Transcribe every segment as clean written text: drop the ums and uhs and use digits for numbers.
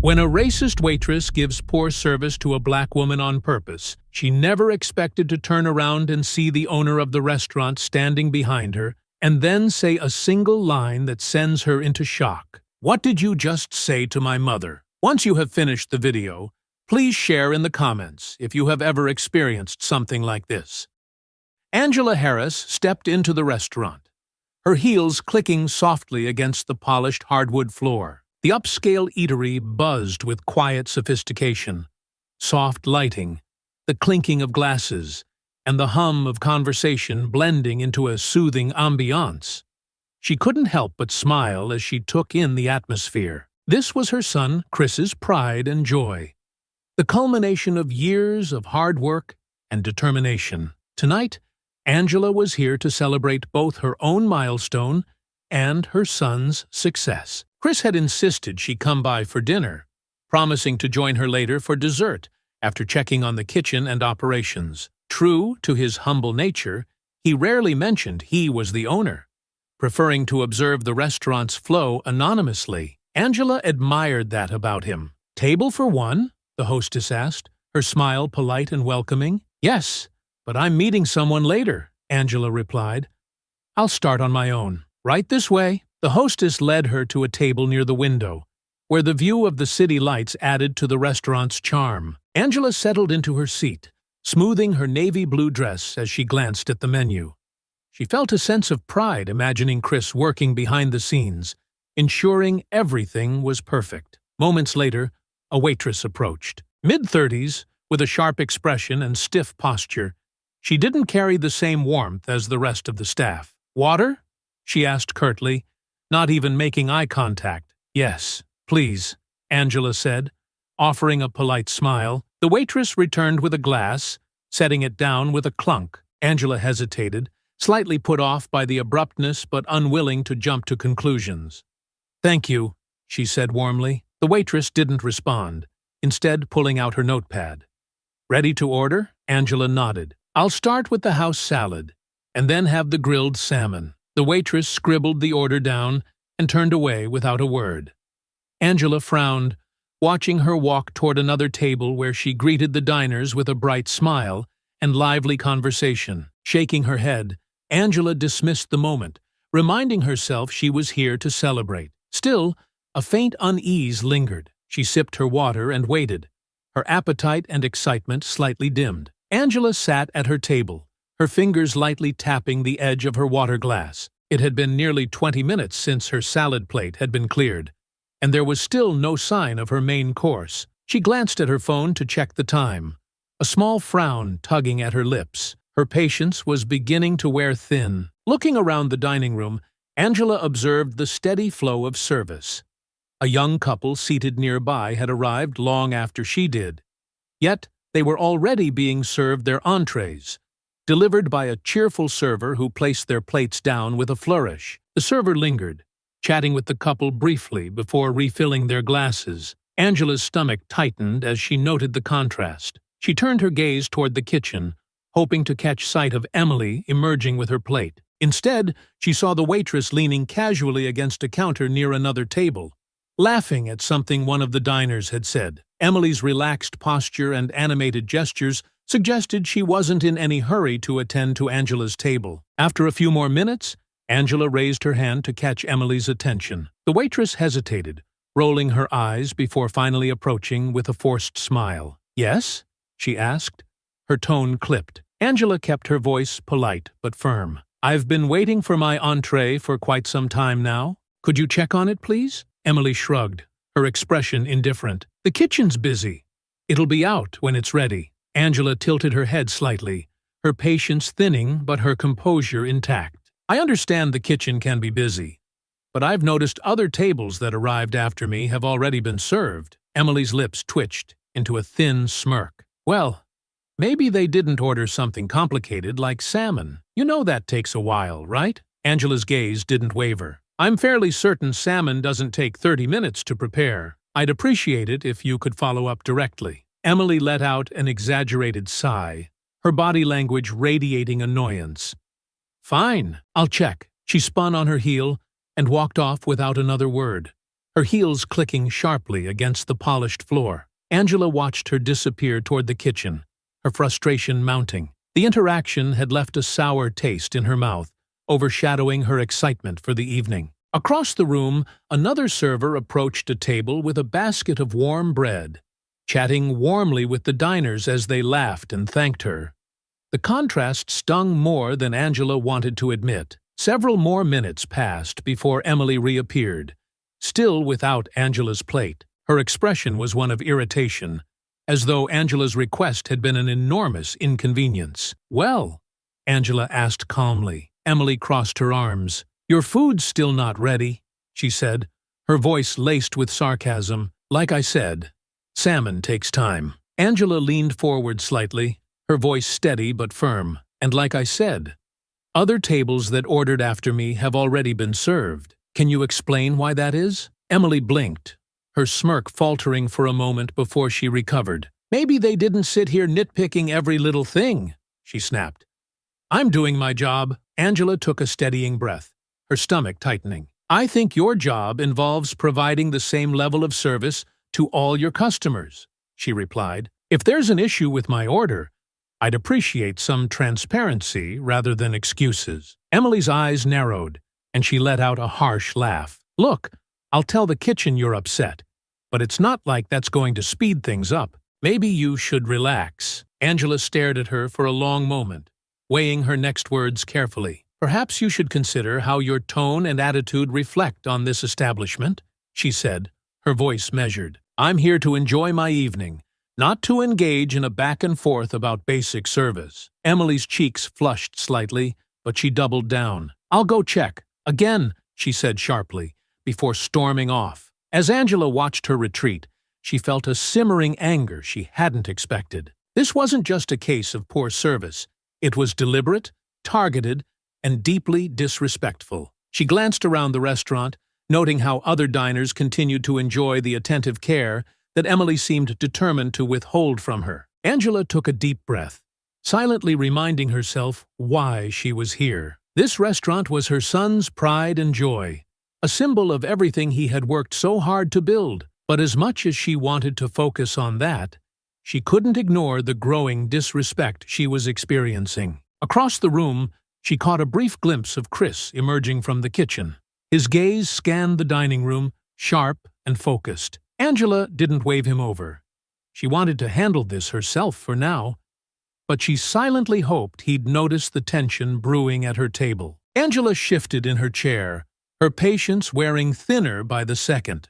When a racist waitress gives poor service to a black woman on purpose, she never expected to turn around and see the owner of the restaurant standing behind her and then say a single line that sends her into shock. What did you just say to my mother? Once you have finished the video, please share in the comments if you have ever experienced something like this. Angela Harris stepped into the restaurant, her heels clicking softly against the polished hardwood floor. The upscale eatery buzzed with quiet sophistication, soft lighting, the clinking of glasses, and the hum of conversation blending into a soothing ambiance. She couldn't help but smile as she took in the atmosphere. This was her son Chris's pride and joy, the culmination of years of hard work and determination. Tonight, Angela was here to celebrate both her own milestone and her son's success. Chris had insisted she come by for dinner, promising to join her later for dessert after checking on the kitchen and operations. True to his humble nature, he rarely mentioned he was the owner, preferring to observe the restaurant's flow anonymously. Angela admired that about him. "Table for one?" the hostess asked, her smile polite and welcoming. "Yes, but I'm meeting someone later," Angela replied. "I'll start on my own. Right this way." The hostess led her to a table near the window, where the view of the city lights added to the restaurant's charm. Angela settled into her seat, smoothing her navy blue dress as she glanced at the menu. She felt a sense of pride imagining Chris working behind the scenes, ensuring everything was perfect. Moments later, a waitress approached. Mid-30s, with a sharp expression and stiff posture, she didn't carry the same warmth as the rest of the staff. "Water?" she asked curtly, not even making eye contact. "Yes, please," Angela said, offering a polite smile. The waitress returned with a glass, setting it down with a clunk. Angela hesitated, slightly put off by the abruptness but unwilling to jump to conclusions. "Thank you," she said warmly. The waitress didn't respond, instead pulling out her notepad. "Ready to order?" Angela nodded. "I'll start with the house salad, and then have the grilled salmon." The waitress scribbled the order down and turned away without a word. Angela frowned, watching her walk toward another table where she greeted the diners with a bright smile and lively conversation. Shaking her head, Angela dismissed the moment, reminding herself she was here to celebrate. Still, a faint unease lingered. She sipped her water and waited, her appetite and excitement slightly dimmed. Angela sat at her table, her fingers lightly tapping the edge of her water glass. It had been nearly 20 minutes since her salad plate had been cleared, and there was still no sign of her main course. She glanced at her phone to check the time, a small frown tugging at her lips. Her patience was beginning to wear thin. Looking around the dining room, Angela observed the steady flow of service. A young couple seated nearby had arrived long after she did. Yet, they were already being served their entrees, delivered by a cheerful server who placed their plates down with a flourish. The server lingered, chatting with the couple briefly before refilling their glasses. Angela's stomach tightened as she noted the contrast. She turned her gaze toward the kitchen, hoping to catch sight of Emily emerging with her plate. Instead, she saw the waitress leaning casually against a counter near another table, laughing at something one of the diners had said. Emily's relaxed posture and animated gestures suggested she wasn't in any hurry to attend to Angela's table. After a few more minutes, Angela raised her hand to catch Emily's attention. The waitress hesitated, rolling her eyes before finally approaching with a forced smile. "Yes?" she asked, her tone clipped. Angela kept her voice polite but firm. "I've been waiting for my entree for quite some time now. Could you check on it, please?" Emily shrugged, her expression indifferent. "The kitchen's busy. It'll be out when it's ready." Angela tilted her head slightly, her patience thinning but her composure intact. "I understand the kitchen can be busy, but I've noticed other tables that arrived after me have already been served." Emily's lips twitched into a thin smirk. "Well, maybe they didn't order something complicated like salmon. You know that takes a while, right?" Angela's gaze didn't waver. "I'm fairly certain salmon doesn't take 30 minutes to prepare. I'd appreciate it if you could follow up directly." Emily let out an exaggerated sigh, her body language radiating annoyance. "Fine, I'll check." She spun on her heel and walked off without another word, her heels clicking sharply against the polished floor. Angela watched her disappear toward the kitchen, her frustration mounting. The interaction had left a sour taste in her mouth, overshadowing her excitement for the evening. Across the room, another server approached a table with a basket of warm bread, chatting warmly with the diners as they laughed and thanked her. The contrast stung more than Angela wanted to admit. Several more minutes passed before Emily reappeared, still without Angela's plate. Her expression was one of irritation, as though Angela's request had been an enormous inconvenience. "Well?" Angela asked calmly. Emily crossed her arms. "Your food's still not ready," she said, her voice laced with sarcasm. "Like I said, salmon takes time." Angela leaned forward slightly, her voice steady but firm. "And like I said, other tables that ordered after me have already been served. Can you explain why that is?" Emily blinked, her smirk faltering for a moment before she recovered. "Maybe they didn't sit here nitpicking every little thing," she snapped. "I'm doing my job." Angela took a steadying breath, her stomach tightening. "I think your job involves providing the same level of service to all your customers," she replied. "If there's an issue with my order, I'd appreciate some transparency rather than excuses." Emily's eyes narrowed, and she let out a harsh laugh. "Look, I'll tell the kitchen you're upset, but it's not like that's going to speed things up. Maybe you should relax." Angela stared at her for a long moment, weighing her next words carefully. "Perhaps you should consider how your tone and attitude reflect on this establishment," she said, her voice measured. "I'm here to enjoy my evening, not to engage in a back and forth about basic service." Emily's cheeks flushed slightly, but she doubled down. "I'll go check." "Again," she said sharply, before storming off. As Angela watched her retreat, she felt a simmering anger she hadn't expected. This wasn't just a case of poor service. It was deliberate, targeted, and deeply disrespectful. She glanced around the restaurant, noting how other diners continued to enjoy the attentive care that Emily seemed determined to withhold from her. Angela took a deep breath, silently reminding herself why she was here. This restaurant was her son's pride and joy, a symbol of everything he had worked so hard to build. But as much as she wanted to focus on that, she couldn't ignore the growing disrespect she was experiencing. Across the room, she caught a brief glimpse of Chris emerging from the kitchen. His gaze scanned the dining room, sharp and focused. Angela didn't wave him over. She wanted to handle this herself for now, but she silently hoped he'd notice the tension brewing at her table. Angela shifted in her chair, her patience wearing thinner by the second.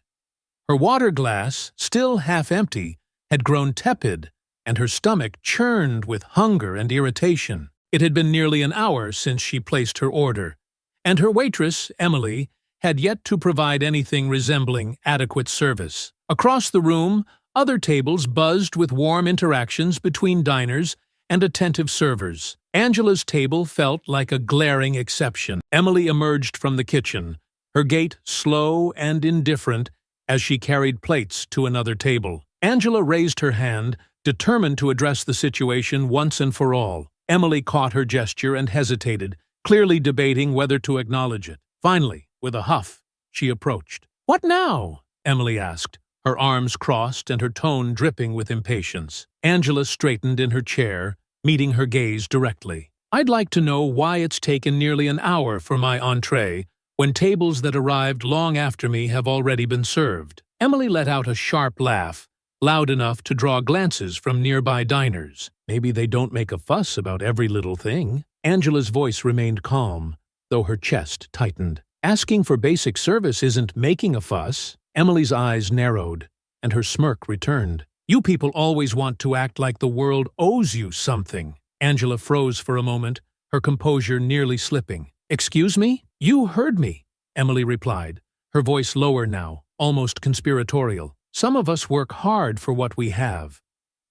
Her water glass, still half empty, had grown tepid, and her stomach churned with hunger and irritation. It had been nearly an hour since she placed her order, and her waitress, Emily, had yet to provide anything resembling adequate service. Across the room, other tables buzzed with warm interactions between diners and attentive servers. Angela's table felt like a glaring exception. Emily emerged from the kitchen, her gait slow and indifferent as she carried plates to another table. Angela raised her hand, determined to address the situation once and for all. Emily caught her gesture and hesitated, clearly debating whether to acknowledge it. Finally, with a huff, she approached. "What now?" Emily asked, her arms crossed and her tone dripping with impatience. Angela straightened in her chair, meeting her gaze directly. "I'd like to know why it's taken nearly an hour for my entree, when tables that arrived long after me have already been served." Emily let out a sharp laugh, loud enough to draw glances from nearby diners. "Maybe they don't make a fuss about every little thing." Angela's voice remained calm, though her chest tightened. "Asking for basic service isn't making a fuss." Emily's eyes narrowed, and her smirk returned. "You people always want to act like the world owes you something." Angela froze for a moment, her composure nearly slipping. "Excuse me?" "You heard me," Emily replied, her voice lower now, almost conspiratorial. "Some of us work hard for what we have.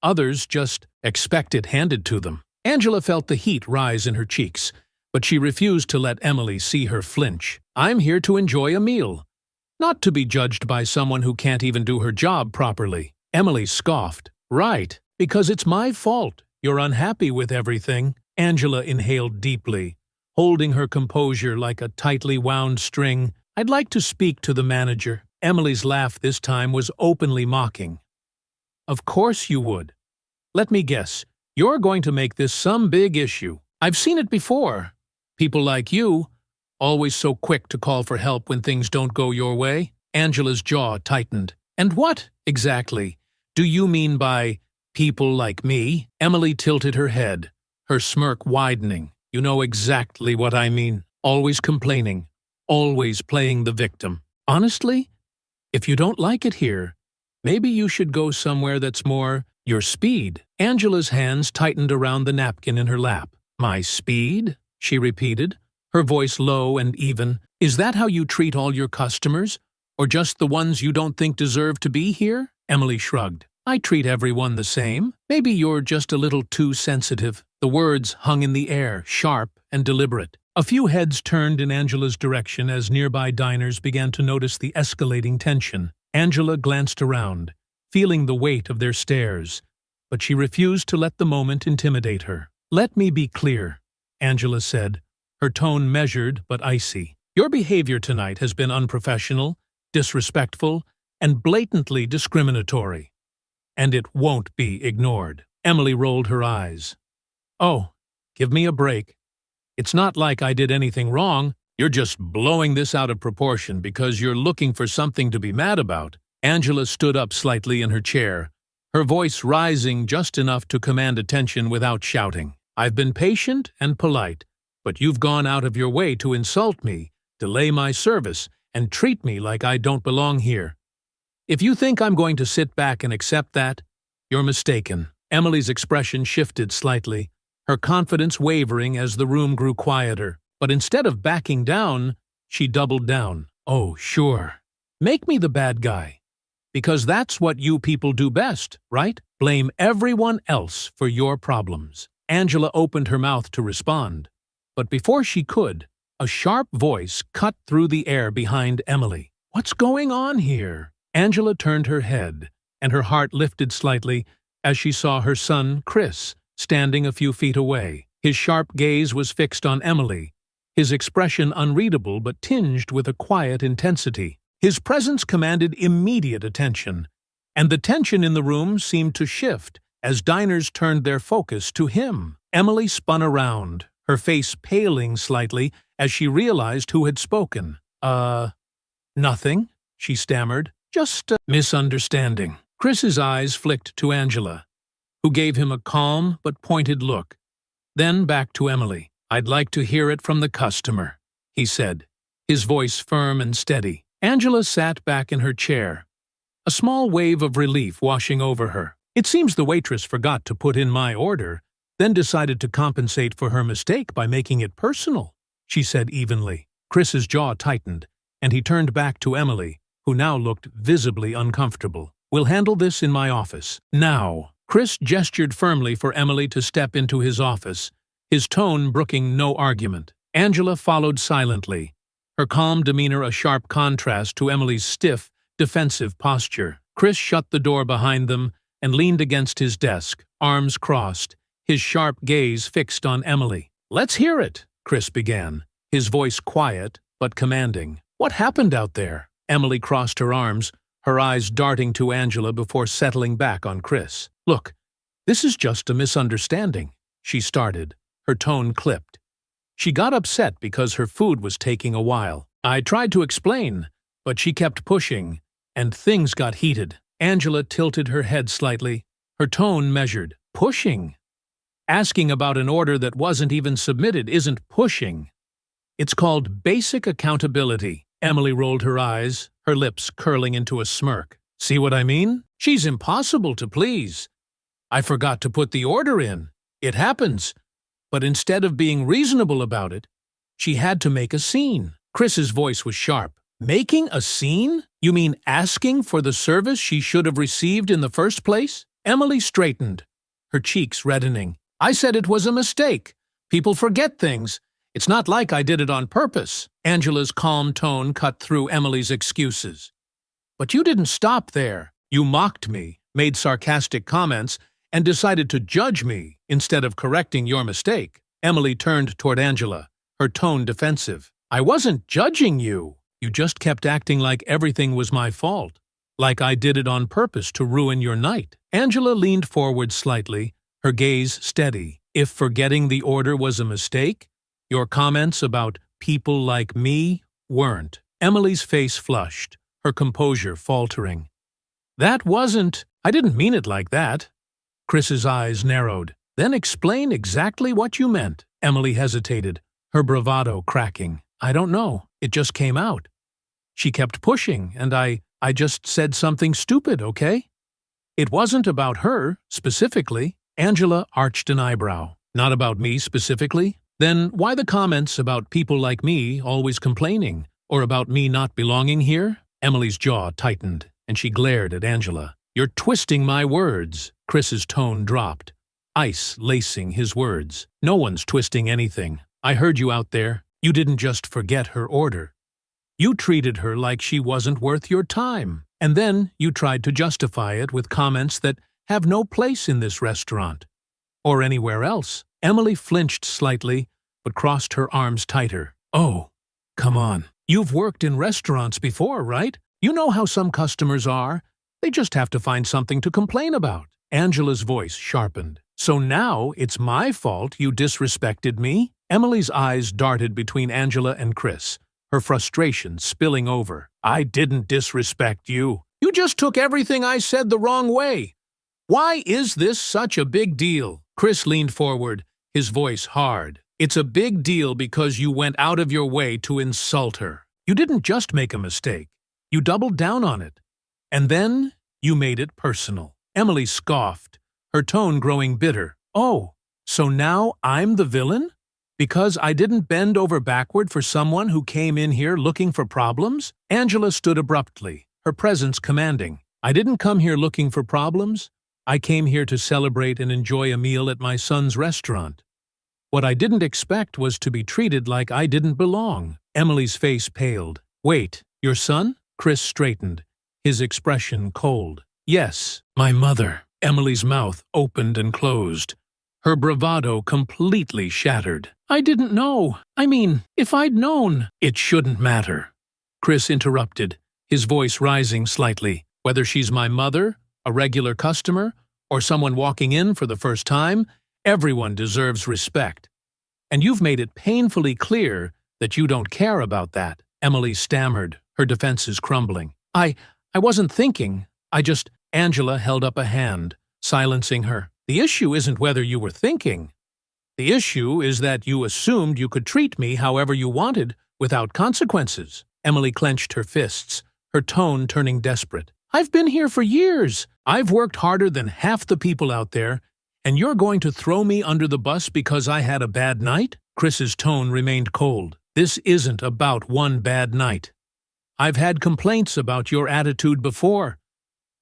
Others just expect it handed to them." Angela felt the heat rise in her cheeks, but she refused to let Emily see her flinch. "I'm here to enjoy a meal, not to be judged by someone who can't even do her job properly." Emily scoffed. "Right, because it's my fault you're unhappy with everything." Angela inhaled deeply, holding her composure like a tightly wound string. "I'd like to speak to the manager." Emily's laugh this time was openly mocking. Of course you would. Let me guess, you're going to make this some big issue. I've seen it before. People like you, always so quick to call for help when things don't go your way. Angela's jaw tightened. And what, exactly, do you mean by people like me? Emily tilted her head, her smirk widening. You know exactly what I mean. Always complaining, always playing the victim. Honestly, if you don't like it here, maybe you should go somewhere that's more your speed. Angela's hands tightened around the napkin in her lap. My speed? She repeated, her voice low and even. Is that how you treat all your customers? Or just the ones you don't think deserve to be here? Emily shrugged. I treat everyone the same. Maybe you're just a little too sensitive. The words hung in the air, sharp and deliberate. A few heads turned in Angela's direction as nearby diners began to notice the escalating tension. Angela glanced around, feeling the weight of their stares, but she refused to let the moment intimidate her. Let me be clear, Angela said, her tone measured but icy. Your behavior tonight has been unprofessional, disrespectful, and blatantly discriminatory. And it won't be ignored. Emily rolled her eyes. Oh, give me a break. It's not like I did anything wrong. You're just blowing this out of proportion because you're looking for something to be mad about. Angela stood up slightly in her chair, her voice rising just enough to command attention without shouting. I've been patient and polite, but you've gone out of your way to insult me, delay my service, and treat me like I don't belong here. If you think I'm going to sit back and accept that, you're mistaken. Emily's expression shifted slightly, her confidence wavering as the room grew quieter. But instead of backing down, she doubled down. Oh, sure. Make me the bad guy. Because that's what you people do best, right? Blame everyone else for your problems. Angela opened her mouth to respond. But before she could, a sharp voice cut through the air behind Emily. What's going on here? Angela turned her head, and her heart lifted slightly as she saw her son, Chris, standing a few feet away. His sharp gaze was fixed on Emily, his expression unreadable but tinged with a quiet intensity. His presence commanded immediate attention, and the tension in the room seemed to shift as diners turned their focus to him. Emily spun around, her face paling slightly as she realized who had spoken. Nothing, she stammered. Just a misunderstanding. Chris's eyes flicked to Angela, who gave him a calm but pointed look. Then back to Emily. I'd like to hear it from the customer, he said, his voice firm and steady. Angela sat back in her chair, a small wave of relief washing over her. It seems the waitress forgot to put in my order, then decided to compensate for her mistake by making it personal, she said evenly. Chris's jaw tightened, and he turned back to Emily, who now looked visibly uncomfortable. We'll handle this in my office. Now. Chris gestured firmly for Emily to step into his office, his tone brooking no argument. Angela followed silently, her calm demeanor a sharp contrast to Emily's stiff, defensive posture. Chris shut the door behind them and leaned against his desk, arms crossed, his sharp gaze fixed on Emily. Let's hear it, Chris began, his voice quiet but commanding. What happened out there? Emily crossed her arms, her eyes darting to Angela before settling back on Chris. Look, this is just a misunderstanding, she started, her tone clipped. She got upset because her food was taking a while. I tried to explain, but she kept pushing, and things got heated. Angela tilted her head slightly, her tone measured. Pushing? Asking about an order that wasn't even submitted isn't pushing. It's called basic accountability. Emily rolled her eyes, her lips curling into a smirk. See what I mean? She's impossible to please. I forgot to put the order in. It happens. But instead of being reasonable about it, she had to make a scene. Chris's voice was sharp. Making a scene? You mean asking for the service she should have received in the first place? Emily straightened, her cheeks reddening. I said it was a mistake. People forget things. It's not like I did it on purpose. Angela's calm tone cut through Emily's excuses. But you didn't stop there. You mocked me, made sarcastic comments, and decided to judge me instead of correcting your mistake. Emily turned toward Angela, her tone defensive. I wasn't judging you. You just kept acting like everything was my fault, like I did it on purpose to ruin your night." Angela leaned forward slightly, her gaze steady. "If forgetting the order was a mistake, your comments about people like me weren't." Emily's face flushed, her composure faltering. I didn't mean it like that." Chris's eyes narrowed. "Then explain exactly what you meant." Emily hesitated, her bravado cracking. "I don't know. It just came out. She kept pushing, and I just said something stupid, okay? It wasn't about her, specifically." Angela arched an eyebrow. "Not about me, specifically? Then why the comments about people like me always complaining, or about me not belonging here?" Emily's jaw tightened, and she glared at Angela. "You're twisting my words." Chris's tone dropped, ice lacing his words. "No one's twisting anything. I heard you out there. You didn't just forget her order. You treated her like she wasn't worth your time. And then you tried to justify it with comments that have no place in this restaurant. Or anywhere else." Emily flinched slightly, but crossed her arms tighter. "Oh, come on. You've worked in restaurants before, right? You know how some customers are. They just have to find something to complain about." Angela's voice sharpened. "So now it's my fault you disrespected me?" Emily's eyes darted between Angela and Chris, her frustration spilling over. "I didn't disrespect you. You just took everything I said the wrong way. Why is this such a big deal?" Chris leaned forward, his voice hard. "It's a big deal because you went out of your way to insult her. You didn't just make a mistake. You doubled down on it. And then you made it personal." Emily scoffed, her tone growing bitter. "Oh, so now I'm the villain? Because I didn't bend over backward for someone who came in here looking for problems?" Angela stood abruptly, her presence commanding. "I didn't come here looking for problems. I came here to celebrate and enjoy a meal at my son's restaurant. What I didn't expect was to be treated like I didn't belong." Emily's face paled. "Wait, your son?" Chris straightened, his expression cold. "Yes, my mother." Emily's mouth opened and closed, her bravado completely shattered. "I didn't know. I mean, if I'd known." "It shouldn't matter," Chris interrupted, his voice rising slightly. "Whether she's my mother, a regular customer, or someone walking in for the first time, everyone deserves respect. And you've made it painfully clear that you don't care about that." Emily stammered, her defenses crumbling. I wasn't thinking. Angela held up a hand, silencing her. "The issue isn't whether you were thinking. The issue is that you assumed you could treat me however you wanted without consequences." Emily clenched her fists, her tone turning desperate. "I've been here for years. I've worked harder than half the people out there, and you're going to throw me under the bus because I had a bad night?" Chris's tone remained cold. "This isn't about one bad night. I've had complaints about your attitude before,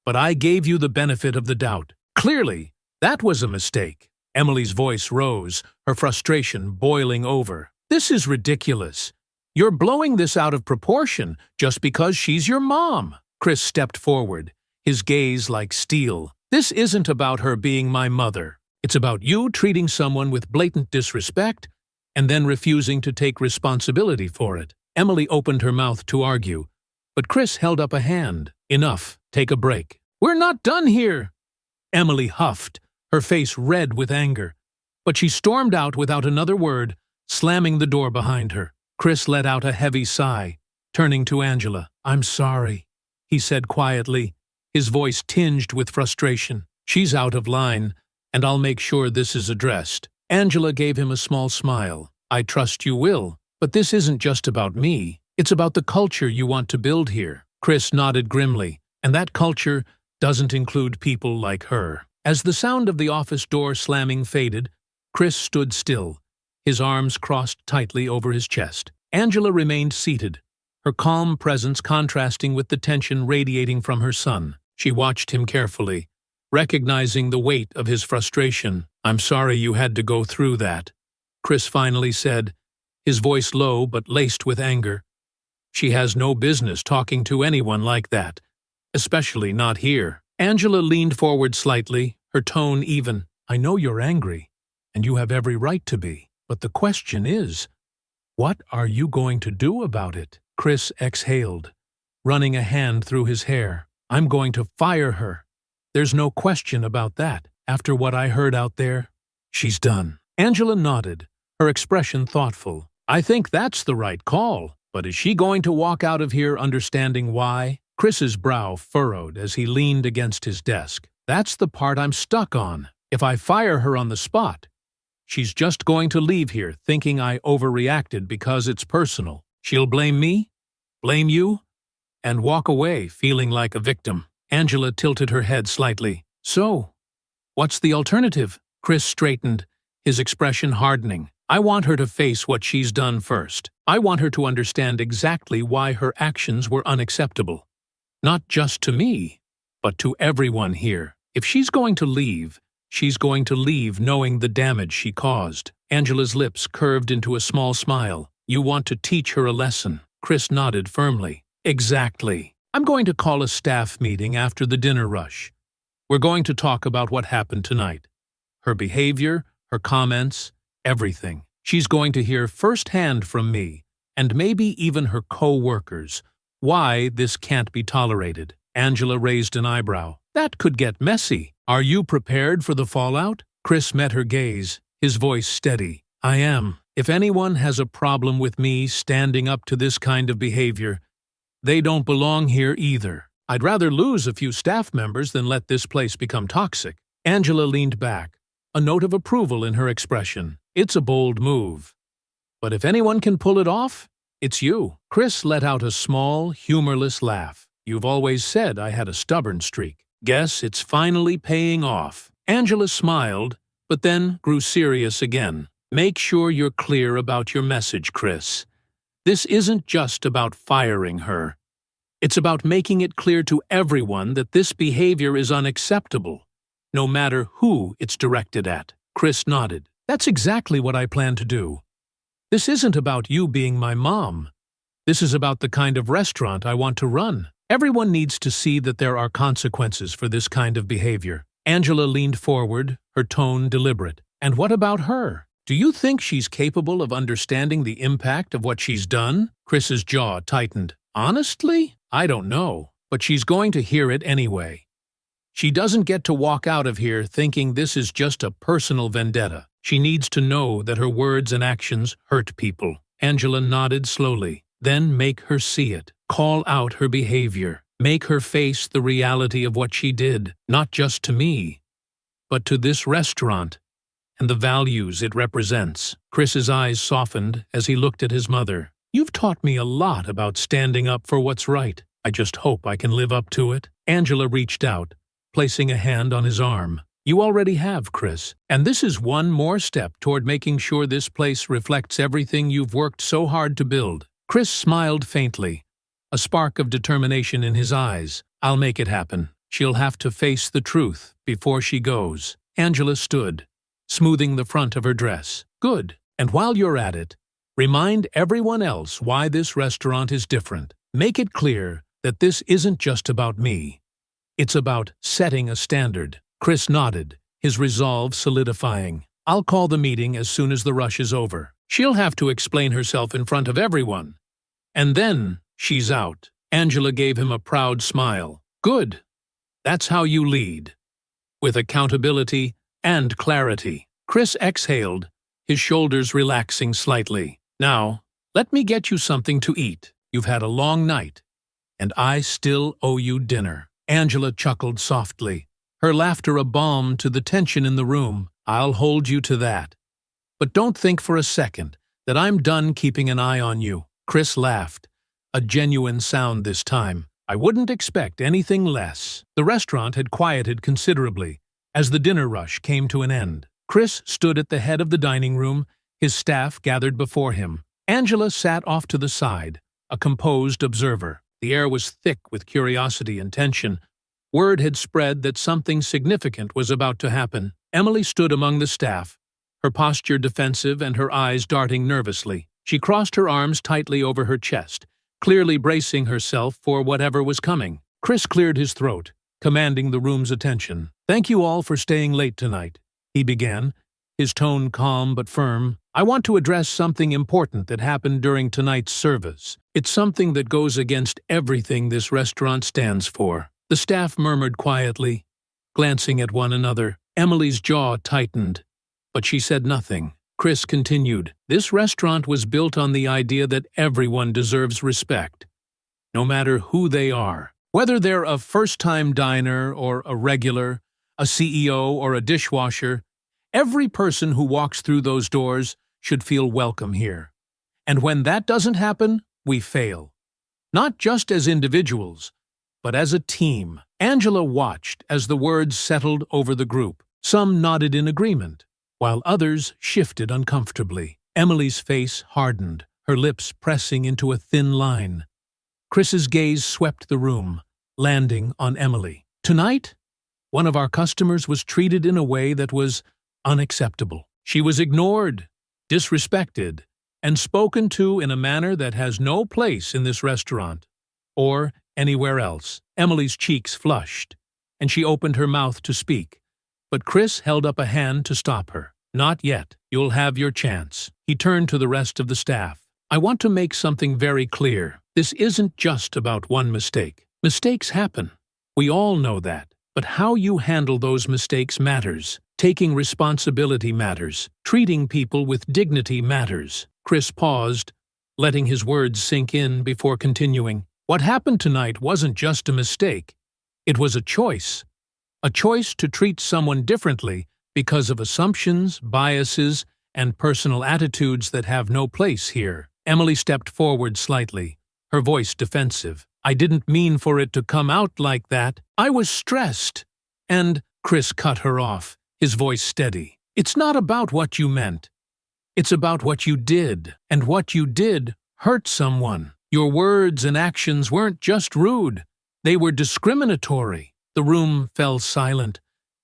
but I gave you the benefit of the doubt. Clearly, that was a mistake." Emily's voice rose, her frustration boiling over. "This is ridiculous. You're blowing this out of proportion just because she's your mom." Chris stepped forward, his gaze like steel. "This isn't about her being my mother. It's about you treating someone with blatant disrespect and then refusing to take responsibility for it." Emily opened her mouth to argue, but Chris held up a hand. "Enough. Take a break." "We're not done here." Emily huffed, her face red with anger, but she stormed out without another word, slamming the door behind her. Chris let out a heavy sigh, turning to Angela. "I'm sorry," he said quietly, his voice tinged with frustration. "She's out of line, and I'll make sure this is addressed." Angela gave him a small smile. "I trust you will. But this isn't just about me. It's about the culture you want to build here." Chris nodded grimly, "And that culture doesn't include people like her." As the sound of the office door slamming faded, Chris stood still, his arms crossed tightly over his chest. Angela remained seated, her calm presence contrasting with the tension radiating from her son. She watched him carefully, recognizing the weight of his frustration. "I'm sorry you had to go through that," Chris finally said, his voice low but laced with anger. "She has no business talking to anyone like that, especially not here." Angela leaned forward slightly, her tone even. "I know you're angry, and you have every right to be, but the question is, what are you going to do about it?" Chris exhaled, running a hand through his hair. I'm going to fire her. There's no question about that. After what I heard out there, she's done. Angela nodded, her expression thoughtful. I think that's the right call. But is she going to walk out of here understanding why? Chris's brow furrowed as he leaned against his desk. That's the part I'm stuck on. If I fire her on the spot, she's just going to leave here thinking I overreacted because it's personal. She'll blame me, blame you, and walk away feeling like a victim. Angela tilted her head slightly. So, what's the alternative? Chris straightened, his expression hardening. I want her to face what she's done first. I want her to understand exactly why her actions were unacceptable. Not just to me, but to everyone here. If she's going to leave, she's going to leave knowing the damage she caused. Angela's lips curved into a small smile. You want to teach her a lesson. Chris nodded firmly. Exactly. I'm going to call a staff meeting after the dinner rush. We're going to talk about what happened tonight. Her behavior, her comments, everything. She's going to hear firsthand from me, and maybe even her co-workers, why this can't be tolerated. Angela raised an eyebrow. That could get messy. Are you prepared for the fallout? Chris met her gaze, his voice steady. I am. If anyone has a problem with me standing up to this kind of behavior, they don't belong here either. I'd rather lose a few staff members than let this place become toxic. Angela leaned back, a note of approval in her expression. It's a bold move. But if anyone can pull it off, it's you. Chris let out a small, humorless laugh. You've always said I had a stubborn streak. Guess it's finally paying off. Angela smiled, but then grew serious again. Make sure you're clear about your message, Chris. This isn't just about firing her. It's about making it clear to everyone that this behavior is unacceptable, no matter who it's directed at. Chris nodded. That's exactly what I plan to do. This isn't about you being my mom. This is about the kind of restaurant I want to run. Everyone needs to see that there are consequences for this kind of behavior. Angela leaned forward, her tone deliberate. And what about her? Do you think she's capable of understanding the impact of what she's done? Chris's jaw tightened. Honestly, I don't know, but she's going to hear it anyway. She doesn't get to walk out of here thinking this is just a personal vendetta. She needs to know that her words and actions hurt people. Angela nodded slowly. Then make her see it. Call out her behavior. Make her face the reality of what she did, not just to me, but to this restaurant and the values it represents. Chris's eyes softened as he looked at his mother. You've taught me a lot about standing up for what's right. I just hope I can live up to it. Angela reached out, placing a hand on his arm. You already have, Chris, and this is one more step toward making sure this place reflects everything you've worked so hard to build. Chris smiled faintly, a spark of determination in his eyes. I'll make it happen. She'll have to face the truth before she goes. Angela stood, smoothing the front of her dress. Good. And while you're at it, remind everyone else why this restaurant is different. Make it clear that this isn't just about me. It's about setting a standard. Chris nodded, his resolve solidifying. I'll call the meeting as soon as the rush is over. She'll have to explain herself in front of everyone. And then she's out. Angela gave him a proud smile. Good. That's how you lead. With accountability and clarity. Chris exhaled, his shoulders relaxing slightly. Now, let me get you something to eat. You've had a long night, and I still owe you dinner. Angela chuckled softly, her laughter a balm to the tension in the room. I'll hold you to that. But don't think for a second that I'm done keeping an eye on you. Chris laughed, a genuine sound this time. I wouldn't expect anything less. The restaurant had quieted considerably as the dinner rush came to an end. Chris stood at the head of the dining room, his staff gathered before him. Angela sat off to the side, a composed observer. The air was thick with curiosity and tension. Word had spread that something significant was about to happen. Emily stood among the staff, her posture defensive and her eyes darting nervously. She crossed her arms tightly over her chest, clearly bracing herself for whatever was coming. Chris cleared his throat, commanding the room's attention. Thank you all for staying late tonight, he began, his tone calm but firm. "I want to address something important that happened during tonight's service. It's something that goes against everything this restaurant stands for." The staff murmured quietly, glancing at one another. Emily's jaw tightened, but she said nothing. Chris continued, "This restaurant was built on the idea that everyone deserves respect, no matter who they are. Whether they're a first-time diner or a regular, a CEO or a dishwasher, every person who walks through those doors should feel welcome here. And when that doesn't happen, we fail. Not just as individuals, but as a team." Angela watched as the words settled over the group. Some nodded in agreement, while others shifted uncomfortably. Emily's face hardened, her lips pressing into a thin line. Chris's gaze swept the room, landing on Emily. "Tonight, one of our customers was treated in a way that was unacceptable. She was ignored, disrespected, and spoken to in a manner that has no place in this restaurant or anywhere else." Emily's cheeks flushed, and she opened her mouth to speak, but Chris held up a hand to stop her. "Not yet. You'll have your chance." He turned to the rest of the staff. "I want to make something very clear. This isn't just about one mistake. Mistakes happen. We all know that. But how you handle those mistakes matters. Taking responsibility matters. Treating people with dignity matters." Chris paused, letting his words sink in before continuing. "What happened tonight wasn't just a mistake. It was a choice. A choice to treat someone differently because of assumptions, biases, and personal attitudes that have no place here." Emily stepped forward slightly, her voice defensive. "I didn't mean for it to come out like that. I was stressed." And Chris cut her off, his voice steady. "It's not about what you meant. It's about what you did, and what you did hurt someone. Your words and actions weren't just rude. They were discriminatory." The room fell silent,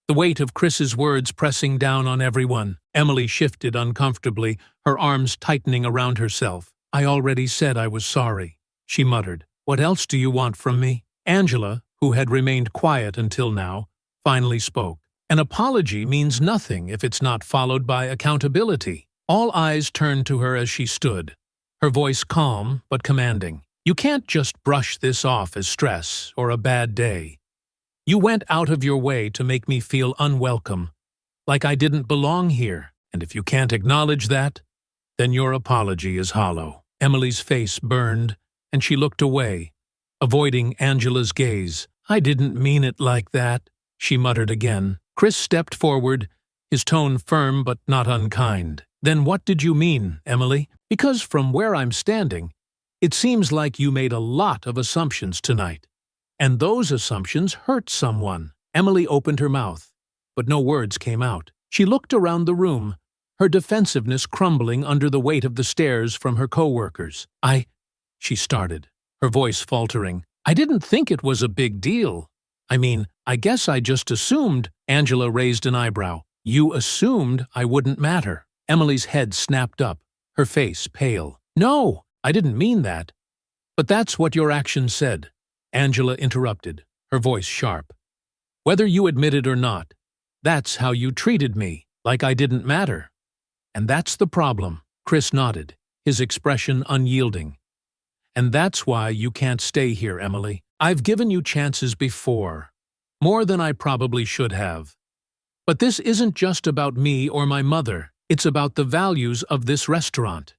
the weight of Chris's words pressing down on everyone. Emily shifted uncomfortably, her arms tightening around herself. "I already said I was sorry," she muttered. "What else do you want from me?" Angela, who had remained quiet until now, finally spoke. "An apology means nothing if it's not followed by accountability." All eyes turned to her as she stood, her voice calm but commanding. "You can't just brush this off as stress or a bad day. You went out of your way to make me feel unwelcome, like I didn't belong here, and if you can't acknowledge that, then your apology is hollow." Emily's face burned, and she looked away, avoiding Angela's gaze. "I didn't mean it like that," she muttered again. Chris stepped forward, his tone firm but not unkind. "Then what did you mean, Emily? Because from where I'm standing, it seems like you made a lot of assumptions tonight. And those assumptions hurt someone." Emily opened her mouth, but no words came out. She looked around the room, her defensiveness crumbling under the weight of the stares from her co-workers. She started, her voice faltering. "I didn't think it was a big deal. I mean, I guess I just assumed." Angela raised an eyebrow. "You assumed I wouldn't matter." Emily's head snapped up, her face pale. "No, I didn't mean that. But that's what your actions said." Angela interrupted, her voice sharp. "Whether you admit it or not, that's how you treated me, like I didn't matter. And that's the problem." Chris nodded, his expression unyielding. "And that's why you can't stay here, Emily. I've given you chances before, more than I probably should have. But this isn't just about me or my mother. It's about the values of this restaurant.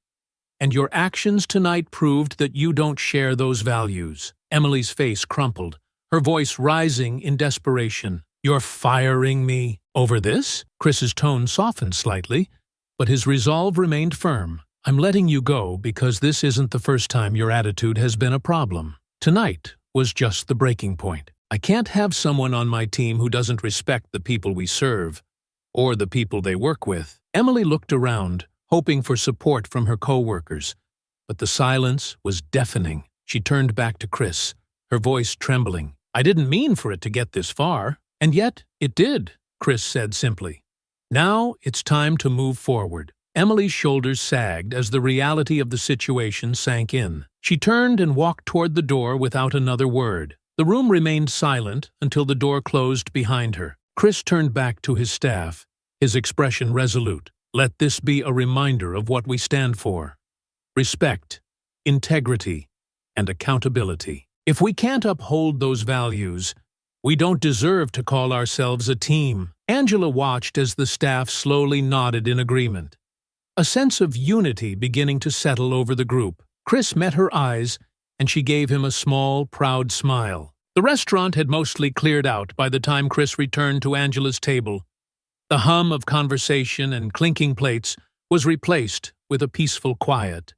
And your actions tonight proved that you don't share those values." Emily's face crumpled, her voice rising in desperation. "You're firing me over this?" Chris's tone softened slightly, but his resolve remained firm. "I'm letting you go because this isn't the first time your attitude has been a problem. Tonight was just the breaking point. I can't have someone on my team who doesn't respect the people we serve, or the people they work with." Emily looked around, hoping for support from her co-workers, but the silence was deafening. She turned back to Chris, her voice trembling. "I didn't mean for it to get this far, and yet it did," Chris said simply. "Now it's time to move forward." Emily's shoulders sagged as the reality of the situation sank in. She turned and walked toward the door without another word. The room remained silent until the door closed behind her. Chris turned back to his staff, his expression resolute. Let this be a reminder of what we stand for: respect, integrity, and accountability. If we can't uphold those values, we don't deserve to call ourselves a team. Angela watched as the staff slowly nodded in agreement, a sense of unity beginning to settle over the group. Chris met her eyes, and she gave him a small, proud smile. The restaurant had mostly cleared out by the time Chris returned to Angela's table. The hum of conversation and clinking plates was replaced with a peaceful quiet,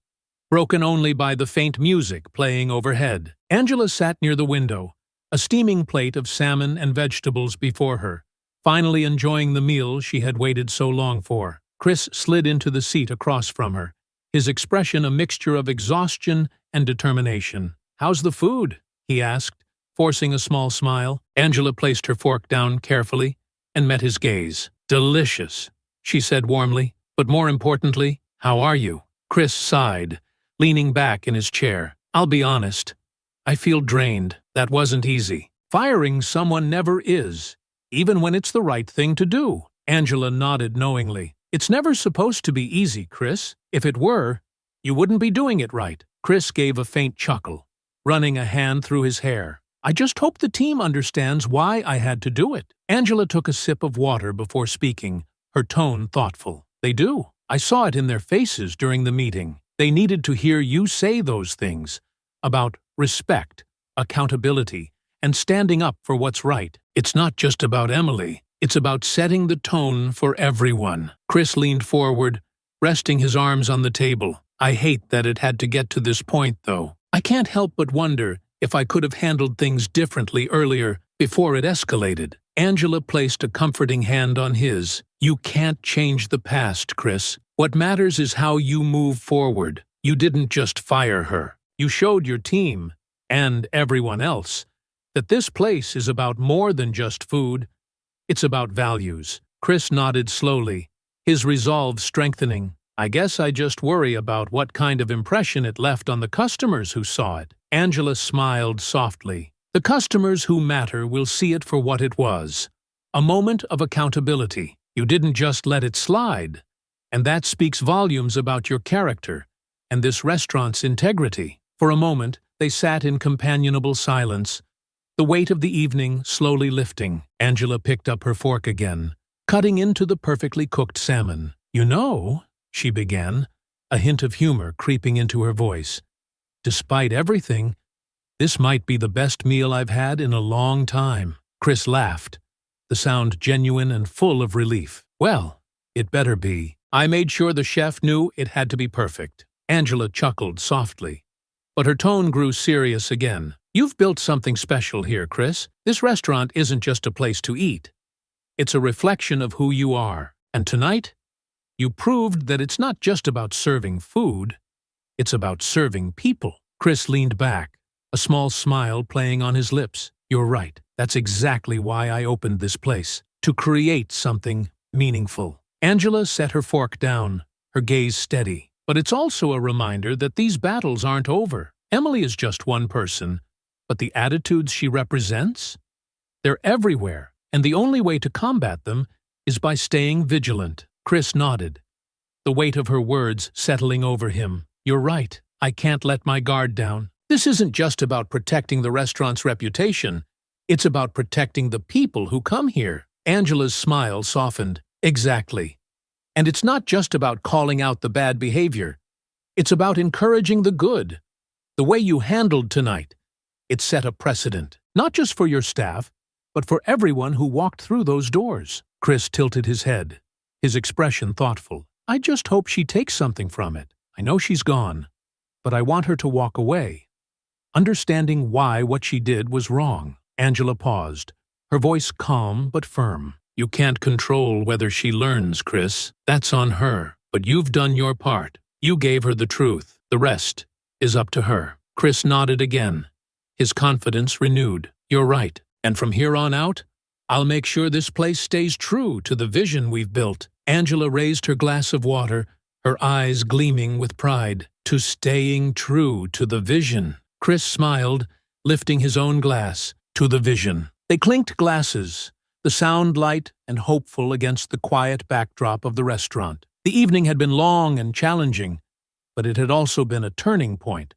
broken only by the faint music playing overhead. Angela sat near the window, a steaming plate of salmon and vegetables before her, finally enjoying the meal she had waited so long for. Chris slid into the seat across from her, his expression a mixture of exhaustion and determination. "How's the food?" he asked, forcing a small smile. Angela placed her fork down carefully and met his gaze. "Delicious," she said warmly. "But more importantly, how are you?" Chris sighed, leaning back in his chair. "I'll be honest. I feel drained. That wasn't easy." "Firing someone never is, even when it's the right thing to do." Angela nodded knowingly. "It's never supposed to be easy, Chris. If it were, you wouldn't be doing it right." Chris gave a faint chuckle, running a hand through his hair. "I just hope the team understands why I had to do it." Angela took a sip of water before speaking, her tone thoughtful. "They do. I saw it in their faces during the meeting. They needed to hear you say those things about respect, accountability, and standing up for what's right. It's not just about Emily. It's about setting the tone for everyone." Chris leaned forward, resting his arms on the table. "I hate that it had to get to this point, though. I can't help but wonder if I could have handled things differently earlier, before it escalated." Angela placed a comforting hand on his. "You can't change the past, Chris. What matters is how you move forward. You didn't just fire her. You showed your team, and everyone else, that this place is about more than just food. It's about values." Chris nodded slowly, his resolve strengthening. "I guess I just worry about what kind of impression it left on the customers who saw it." Angela smiled softly. "The customers who matter will see it for what it was, a moment of accountability. You didn't just let it slide, and that speaks volumes about your character and this restaurant's integrity." For a moment, they sat in companionable silence, the weight of the evening slowly lifting. Angela picked up her fork again, cutting into the perfectly cooked salmon. "You know," she began, a hint of humor creeping into her voice, "despite everything, this might be the best meal I've had in a long time." Chris laughed, the sound genuine and full of relief. "Well, it better be. I made sure the chef knew it had to be perfect." Angela chuckled softly, but her tone grew serious again. "You've built something special here, Chris. This restaurant isn't just a place to eat. It's a reflection of who you are. And tonight, you proved that it's not just about serving food, it's about serving people." Chris leaned back, a small smile playing on his lips. "You're right. That's exactly why I opened this place, to create something meaningful." Angela set her fork down, her gaze steady. "But it's also a reminder that these battles aren't over. Emily is just one person, but the attitudes she represents? They're everywhere, and the only way to combat them is by staying vigilant." Chris nodded, the weight of her words settling over him. "You're right. I can't let my guard down. This isn't just about protecting the restaurant's reputation. It's about protecting the people who come here." Angela's smile softened. "Exactly. And it's not just about calling out the bad behavior. It's about encouraging the good. The way you handled tonight, it set a precedent, not just for your staff, but for everyone who walked through those doors." Chris tilted his head, his expression thoughtful. "I just hope she takes something from it. I know she's gone, but I want her to walk away, understanding why what she did was wrong." Angela paused, her voice calm but firm. "You can't control whether she learns, Chris. That's on her. But you've done your part. You gave her the truth. The rest is up to her." Chris nodded again, his confidence renewed. "You're right. And from here on out, I'll make sure this place stays true to the vision we've built." Angela raised her glass of water, her eyes gleaming with pride. "To staying true to the vision." Chris smiled, lifting his own glass. "To the vision." They clinked glasses, the sound light and hopeful against the quiet backdrop of the restaurant. The evening had been long and challenging, but it had also been a turning point,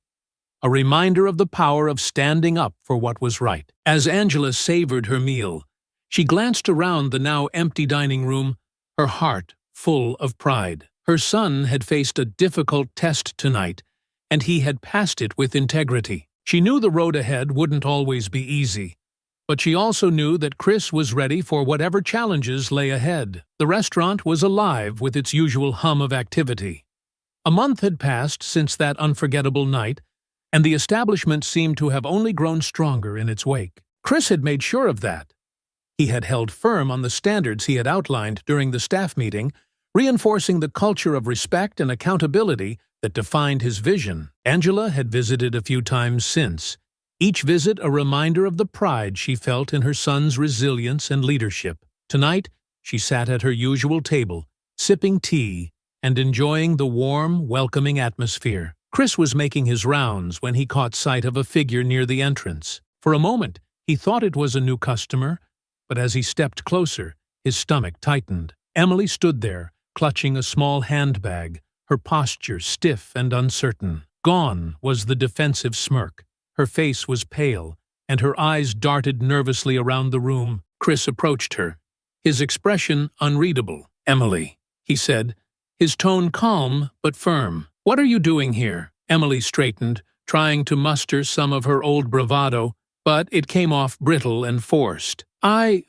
a reminder of the power of standing up for what was right. As Angela savored her meal, she glanced around the now empty dining room, her heart full of pride. Her son had faced a difficult test tonight, and he had passed it with integrity. She knew the road ahead wouldn't always be easy, but she also knew that Chris was ready for whatever challenges lay ahead. The restaurant was alive with its usual hum of activity. A month had passed since that unforgettable night, and the establishment seemed to have only grown stronger in its wake. Chris had made sure of that. He had held firm on the standards he had outlined during the staff meeting, reinforcing the culture of respect and accountability that defined his vision. Angela had visited a few times since, each visit a reminder of the pride she felt in her son's resilience and leadership. Tonight, she sat at her usual table, sipping tea and enjoying the warm, welcoming atmosphere. Chris was making his rounds when he caught sight of a figure near the entrance. For a moment, he thought it was a new customer, but as he stepped closer, his stomach tightened. Emily stood there, clutching a small handbag, her posture stiff and uncertain. Gone was the defensive smirk. Her face was pale, and her eyes darted nervously around the room. Chris approached her, his expression unreadable. "Emily," he said, his tone calm but firm. "What are you doing here?" Emily straightened, trying to muster some of her old bravado, but it came off brittle and forced. I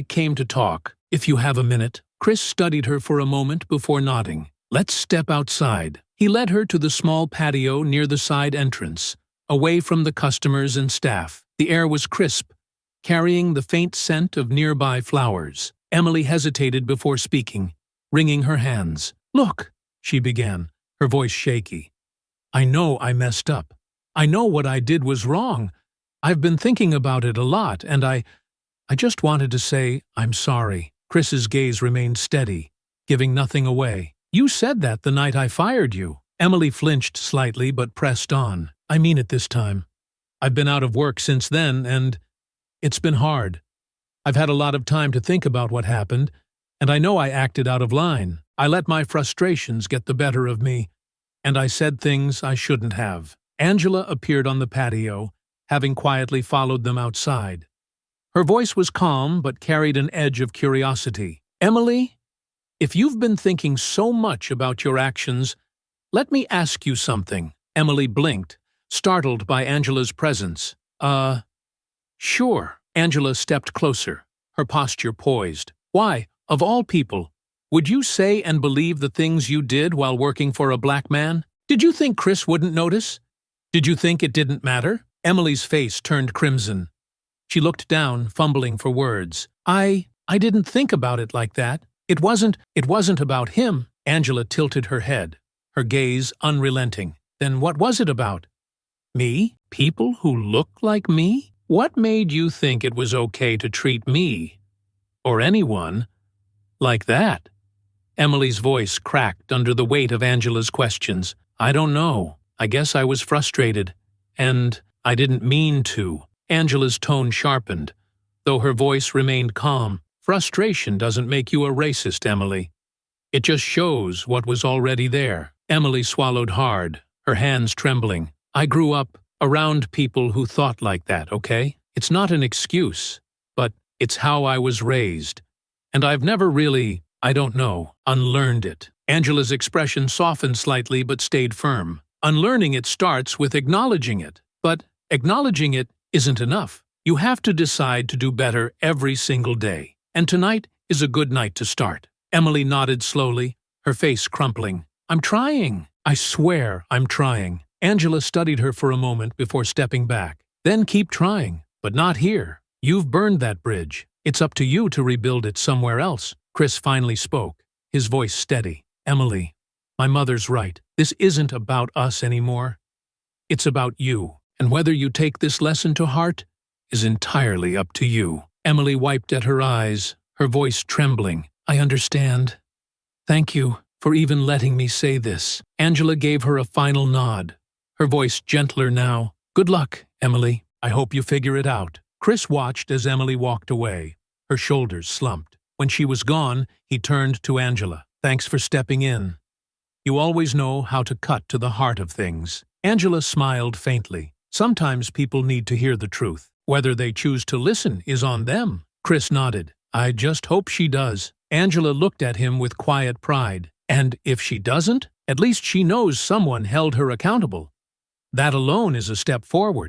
came to talk, if you have a minute." Chris studied her for a moment before nodding. "Let's step outside." He led her to the small patio near the side entrance, away from the customers and staff. The air was crisp, carrying the faint scent of nearby flowers. Emily hesitated before speaking, wringing her hands. "Look," she began, her voice shaky. "I know I messed up. I know what I did was wrong. I've been thinking about it a lot, and I just wanted to say I'm sorry." Chris's gaze remained steady, giving nothing away. "You said that the night I fired you." Emily flinched slightly but pressed on. "I mean it this time. I've been out of work since then, and it's been hard. I've had a lot of time to think about what happened, and I know I acted out of line. I let my frustrations get the better of me, and I said things I shouldn't have." Angela appeared on the patio, having quietly followed them outside. Her voice was calm but carried an edge of curiosity. "Emily, if you've been thinking so much about your actions, let me ask you something." Emily blinked, startled by Angela's presence. Sure." Angela stepped closer, her posture poised. "Why, of all people, would you say and believe the things you did while working for a black man? Did you think Chris wouldn't notice? Did you think it didn't matter?" Emily's face turned crimson. She looked down, fumbling for words. I didn't think about it like that. It wasn't about him." Angela tilted her head, her gaze unrelenting. "Then what was it about? Me? People who look like me? What made you think it was okay to treat me, or anyone, like that?" Emily's voice cracked under the weight of Angela's questions. "I don't know. I guess I was frustrated. And I didn't mean to." Angela's tone sharpened, though her voice remained calm. "Frustration doesn't make you a racist, Emily. It just shows what was already there." Emily swallowed hard, her hands trembling. "I grew up around people who thought like that, okay? It's not an excuse, but it's how I was raised. And I've never really, unlearned it." Angela's expression softened slightly but stayed firm. "Unlearning it starts with acknowledging it. But acknowledging it isn't enough. You have to decide to do better every single day. And tonight is a good night to start." Emily nodded slowly, her face crumpling. "I'm trying. I swear I'm trying." Angela studied her for a moment before stepping back. "Then keep trying, but not here. You've burned that bridge. It's up to you to rebuild it somewhere else." Chris finally spoke, his voice steady. "Emily, my mother's right. This isn't about us anymore. It's about you. And whether you take this lesson to heart is entirely up to you." Emily wiped at her eyes, her voice trembling. "I understand. Thank you for even letting me say this." Angela gave her a final nod, her voice gentler now. "Good luck, Emily. I hope you figure it out." Chris watched as Emily walked away. Her shoulders slumped. When she was gone, he turned to Angela. "Thanks for stepping in. You always know how to cut to the heart of things." Angela smiled faintly. "Sometimes people need to hear the truth. Whether they choose to listen is on them." Chris nodded. "I just hope she does." Angela looked at him with quiet pride. "And if she doesn't, at least she knows someone held her accountable. That alone is a step forward."